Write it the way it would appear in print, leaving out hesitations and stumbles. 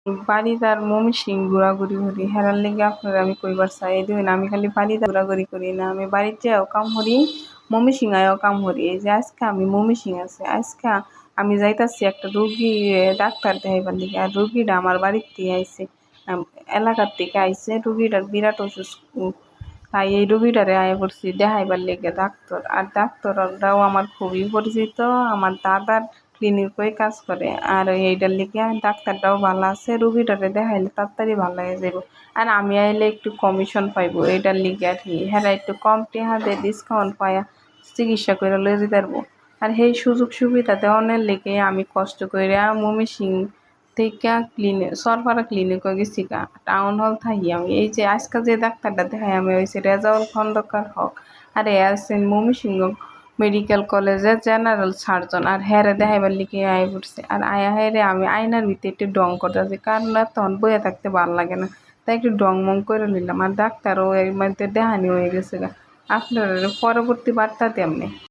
বাড়িদার ময়মনসিং ঘোরাঘুরি করি হেরার লেগে আপনারা আমি কইবার চাই এই দেখুন আমি খালি বাড়িদার ঘোরাঘুরি করি না আমি বাড়ির যেও কাম করি ময়মনসিং আয়ও কাম করি এই যে আজকে আমি ময়মনসিং আছে আজকে আমি যাইতাছি একটা রুগী ডাক্তার দেখাইবার লিগে আর রুগীটা আমার বাড়ির থেকে আইছে এলাকার থেকে আইছে রুগীটার বিরাট অসুস্থ তাই এই রুগীটারে আয়া করছি দেখাইবার লেগে ডাক্তার আর ডাক্তাররাও আমার খুবই পরিচিত আমার দাদার ক্লিনিকই কাজ করে আর এইটার লিগে ডাক্তারটাও ভালো আছে রুগীটারে দেখাইলে তাড়াতাড়ি ভালো হয়ে যাবো আর আমি আইলে একটু কমিশন পাইবো এইটার লিগে আর কি হ্যাঁ একটু কম টেহাতে ডিসকাউন্ট পায়া চিকিৎসা করে লয়ে যেতে পারবো আর সেই সুযোগ সুবিধা দেওয়ানোর লেগে আমি কষ্ট কইরা ময়মনসিং থেকে সরপাড়া ক্লিনিকে গেছি গা টাউন হল থাকি আমি এই যে আজকাল যে ডাক্তারটা দেখাই আমি হয়েছে রেজাউল খন্দকার হক আর এ আছেন ময়মনসিংহ মেডিকেল কলেজের জেনারেল সার্জন আর হ্যারে দেখাইবার লিখে আয় পড়ছে আর আয়া হ্যারে আমি আয়নার ভিতরে একটু ডং করতেছি কারণ তখন বইয়া থাকতে ভালো লাগে না তাই একটু ডং মং করে নিলাম আর ডাক্তারও এর মধ্যে দেখানি হয়ে গেছে গা আপনার পরবর্তী বার্তা তেমনি।